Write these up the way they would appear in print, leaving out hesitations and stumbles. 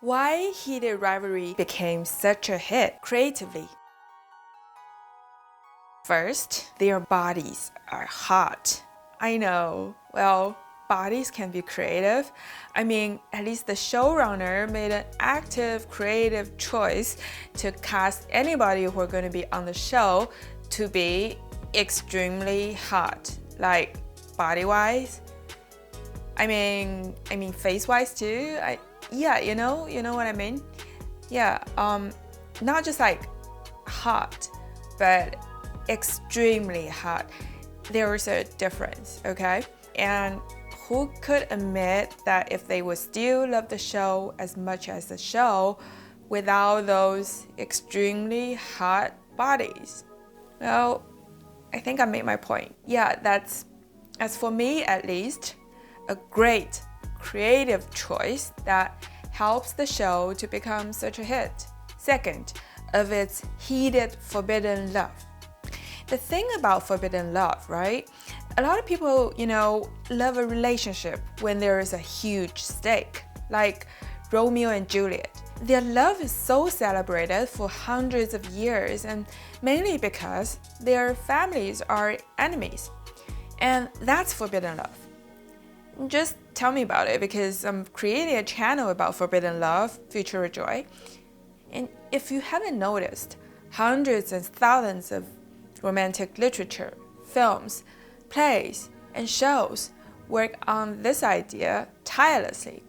Why Heated Rivalry became such a hit creatively? First, their bodies are hot. I know, well, bodies can be creative. I mean, at least the showrunner made an active, creative choice to cast anybody who are going to be on the show to be extremely hot, like body-wise. I mean face-wise too. Yeah, you know what I mean? Yeah, not just like hot, but extremely hot. There is a difference, okay? And who could admit that if they would still love the show as much as the show without those extremely hot bodies? Well, I think I made my point. Yeah, that's, as for me at least, a great creative choice that helps the show to become such a hit. Second, of its heated forbidden love. The thing about forbidden love, right? A lot of people, love a relationship when there is a huge stake, like Romeo and Juliet. Their love is so celebrated for hundreds of years, and mainly because their families are enemies. And that's forbidden love. Just tell me about it, because I'm creating a channel about forbidden love, Future Joy. And if you haven't noticed, hundreds and thousands of romantic literature, films, plays, and shows work on this idea tirelessly.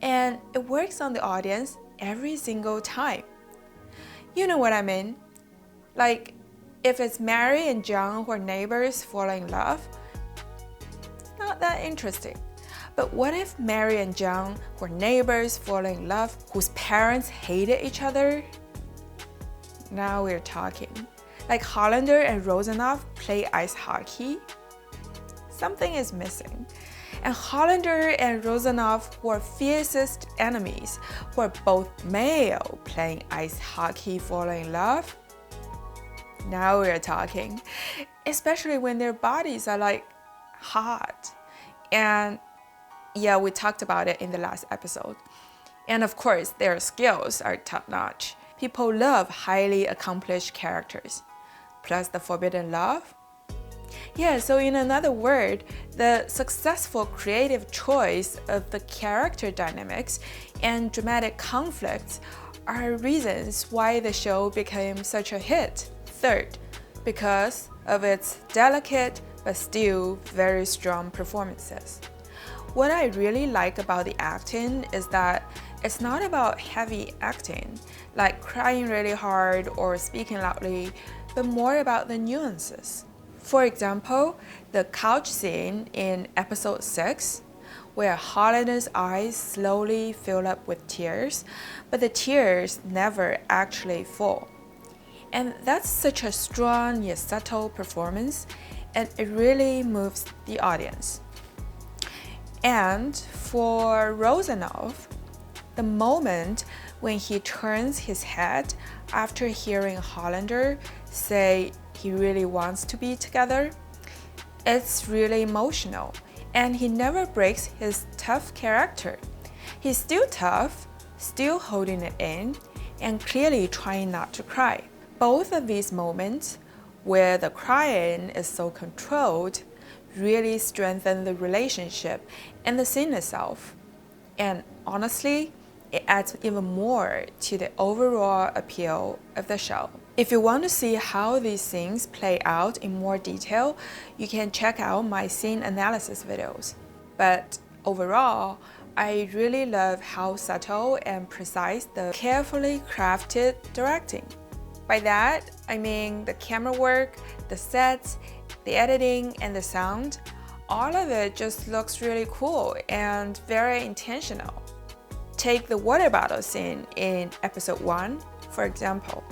And it works on the audience every single time. You know what I mean? Like, if it's Mary and John who are neighbors falling in love, it's not that interesting. But what if Mary and John were neighbors falling in love whose parents hated each other? Now we're talking. Like Hollander and Rozanov play ice hockey? Something is missing. And Hollander and Rozanov were fiercest enemies, who are both male playing ice hockey falling in love? Now we're talking. Especially when their bodies are like hot. And yeah, we talked about it in the last episode. And of course, their skills are top-notch. People love highly accomplished characters. Plus the forbidden love. Yeah, so in another word, the successful creative choice of the character dynamics and dramatic conflicts are reasons why the show became such a hit. Third, because of its delicate but still very strong performances. What I really like about the acting is that it's not about heavy acting, like crying really hard or speaking loudly, but more about the nuances. For example, the couch scene in episode 6, where Hollander's eyes slowly fill up with tears, but the tears never actually fall. And that's such a strong yet subtle performance, and it really moves the audience. And for Rozanov, the moment when he turns his head after hearing Hollander say he really wants to be together, it's really emotional, and he never breaks his tough character. He's still tough, still holding it in, and clearly trying not to cry. Both of these moments, where the crying is so controlled, really strengthen the relationship and the scene itself. And honestly, it adds even more to the overall appeal of the show. If you want to see how these scenes play out in more detail, you can check out my scene analysis videos. But overall, I really love how subtle and precise the carefully crafted directing. By that, I mean the camera work, the sets, the editing, and the sound. All of it just looks really cool and very intentional. Take the water bottle scene in episode 1, for example.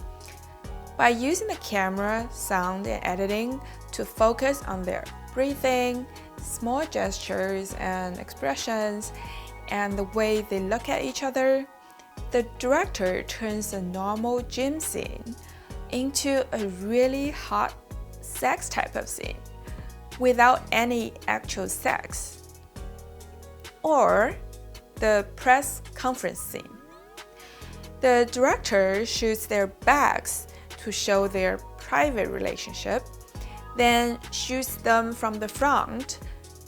By using the camera, sound, and editing to focus on their breathing, small gestures and expressions, and the way they look at each other, the director turns a normal gym scene into a really hot sex type of scene without any actual sex. Or the press conference scene. The director shoots their backs to show their private relationship, then shoots them from the front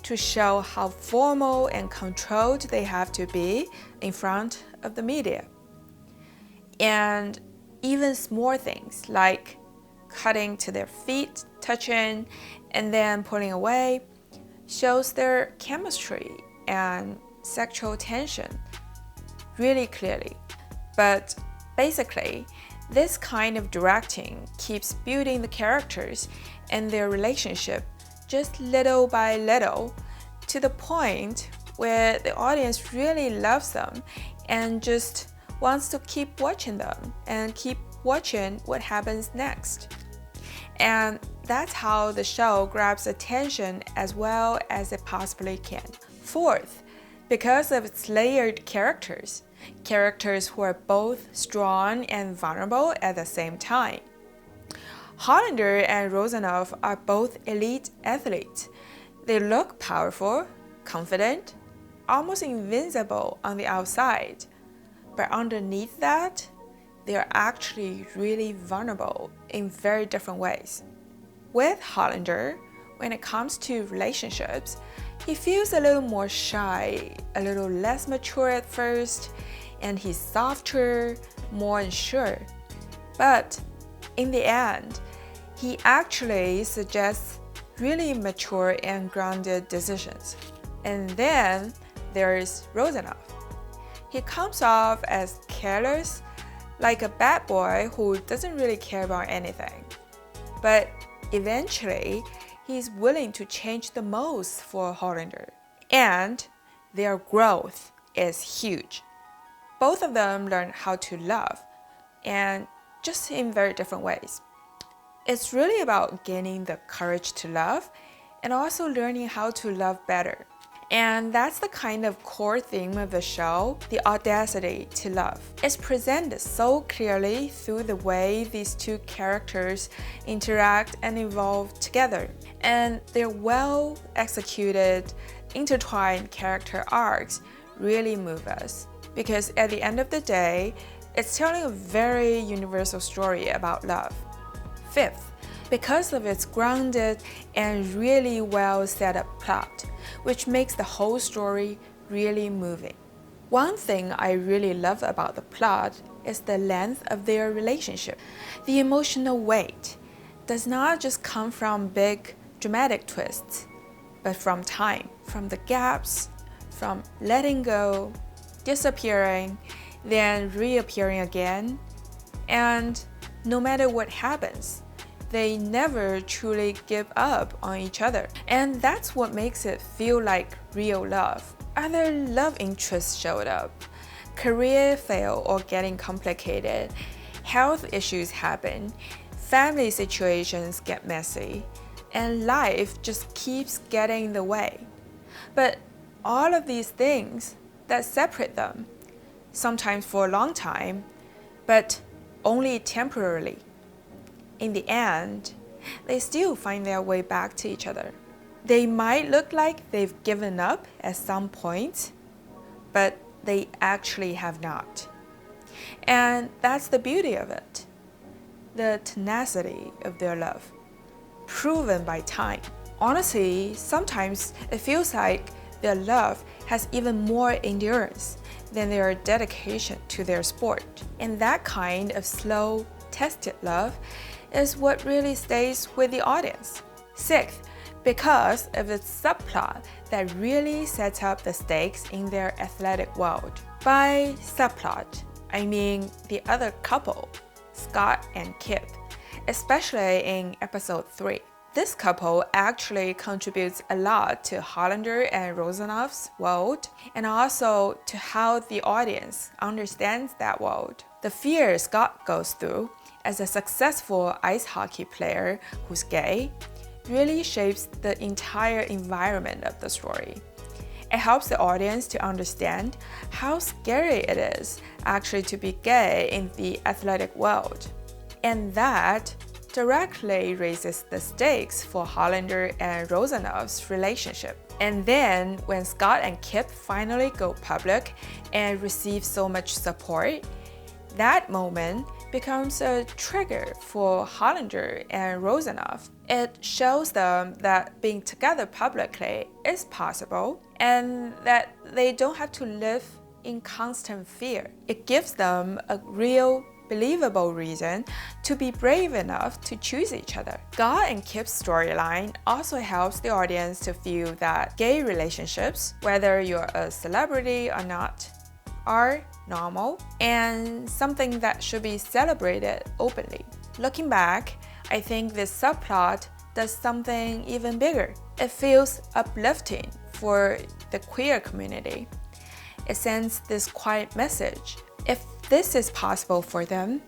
to show how formal and controlled they have to be in front of the media. And even small things like cutting to their feet, touching, and then pulling away shows their chemistry and sexual tension really clearly. But basically, this kind of directing keeps building the characters and their relationship just little by little to the point where the audience really loves them and just wants to keep watching them and keep watching what happens next. And that's how the show grabs attention as well as it possibly can. Fourth, because of its layered characters who are both strong and vulnerable at the same time. Hollander and Rozanov are both elite athletes. They look powerful, confident, almost invincible on the outside. But underneath that, they are actually really vulnerable in very different ways. With Hollander, when it comes to relationships, he feels a little more shy, a little less mature at first, and he's softer, more unsure. But in the end, he actually suggests really mature and grounded decisions. And then there's Rozanov. He comes off as careless, like a bad boy who doesn't really care about anything. But eventually, he's willing to change the most for Hollander. And their growth is huge. Both of them learn how to love, and just in very different ways. It's really about gaining the courage to love and also learning how to love better. And that's the kind of core theme of the show, the audacity to love. It's presented so clearly through the way these two characters interact and evolve together. And their well-executed, intertwined character arcs really move us. Because at the end of the day, it's telling a very universal story about love. Fifth, because of its grounded and really well set up plot, which makes the whole story really moving. One thing I really love about the plot is the length of their relationship. The emotional weight does not just come from big dramatic twists, but from time, from the gaps, from letting go, disappearing, then reappearing again. And no matter what happens, they never truly give up on each other. And that's what makes it feel like real love. Other love interests showed up. Career fail or getting complicated. Health issues happen. Family situations get messy. And life just keeps getting in the way. But all of these things that separate them, sometimes for a long time, but only temporarily. In the end, they still find their way back to each other. They might look like they've given up at some point, but they actually have not. And that's the beauty of it, the tenacity of their love, proven by time. Honestly, sometimes it feels like their love has even more endurance than their dedication to their sport. And that kind of slow, tested love is what really stays with the audience. Sixth, because of its subplot that really sets up the stakes in their athletic world. By subplot, I mean the other couple, Scott and Kip, especially in episode 3. This couple actually contributes a lot to Hollander and Rozanov's world, and also to how the audience understands that world. The fear Scott goes through as a successful ice hockey player who's gay really shapes the entire environment of the story. It helps the audience to understand how scary it is actually to be gay in the athletic world. And that directly raises the stakes for Hollander and Rozanov's relationship. And then when Scott and Kip finally go public and receive so much support, That moment becomes a trigger for Hollander and Rozanov. It shows them that being together publicly is possible and that they don't have to live in constant fear. It gives them a real, believable reason to be brave enough to choose each other. God and Kip's storyline also helps the audience to feel that gay relationships, whether you're a celebrity or not, are normal and something that should be celebrated openly. Looking back, I think this subplot does something even bigger. It feels uplifting for the queer community. It sends this quiet message. If this is possible for them,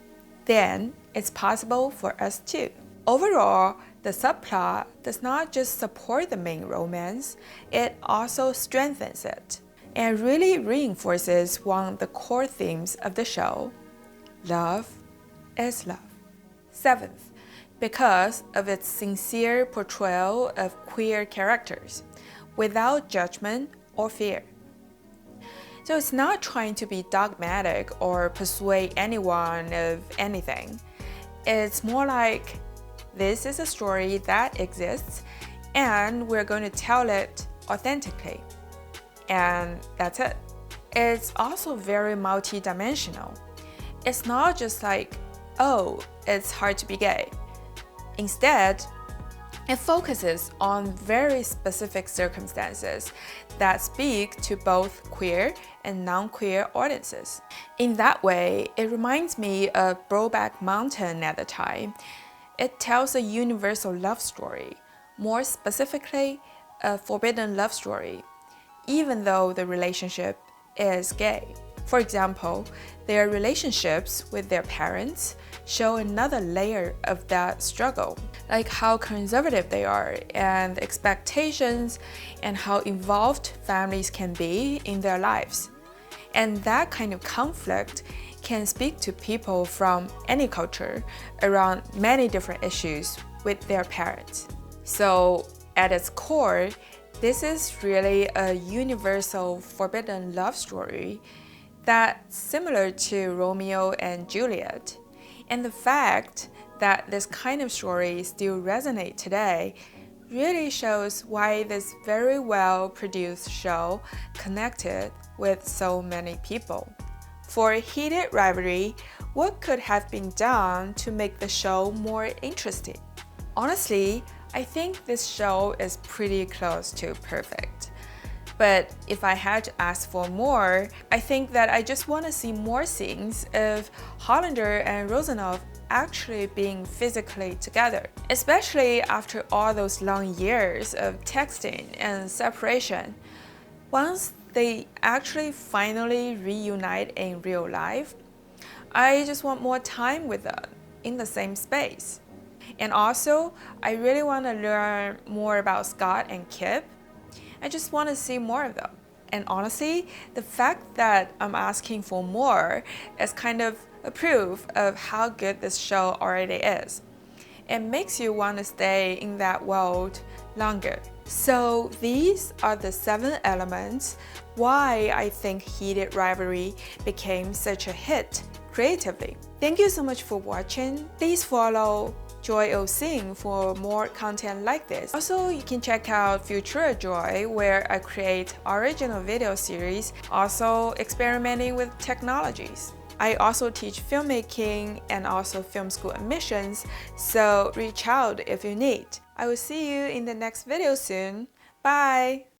then it's possible for us too. Overall, the subplot does not just support the main romance, it also strengthens it and really reinforces one of the core themes of the show: love is love. Seventh, because of its sincere portrayal of queer characters, without judgment or fear. So it's not trying to be dogmatic or persuade anyone of anything. It's more like, this is a story that exists and we're going to tell it authentically. And that's it. It's also very multi-dimensional. It's not just like, oh, it's hard to be gay. Instead, it focuses on very specific circumstances that speak to both queer and non-queer audiences. In that way, it reminds me of Brokeback Mountain at the time. It tells a universal love story, more specifically, a forbidden love story, even though the relationship is gay. For example, their relationships with their parents show another layer of that struggle, like how conservative they are and expectations and how involved families can be in their lives. And that kind of conflict can speak to people from any culture around many different issues with their parents. So at its core, this is really a universal forbidden love story that's similar to Romeo and Juliet. And the fact that this kind of story still resonates today really shows why this very well-produced show connected with so many people. For Heated Rivalry, what could have been done to make the show more interesting? Honestly, I think this show is pretty close to perfect. But if I had to ask for more, I think that I just want to see more scenes of Hollander and Rozanov actually being physically together, especially after all those long years of texting and separation. Once they actually finally reunite in real life, I just want more time with them in the same space. And also, I really want to learn more about Scott and Kip. I just want to see more of them. And honestly, the fact that I'm asking for more is kind of a proof of how good this show already is. It makes you want to stay in that world longer. So these are the 7 elements why I think Heated Rivalry became such a hit creatively. Thank you so much for watching. Please follow Joy of Seeing for more content like this. Also, you can check out Future Joy, where I create original video series, also experimenting with technologies. I also teach filmmaking and also film school admissions, so reach out if you need. I will see you in the next video soon. Bye!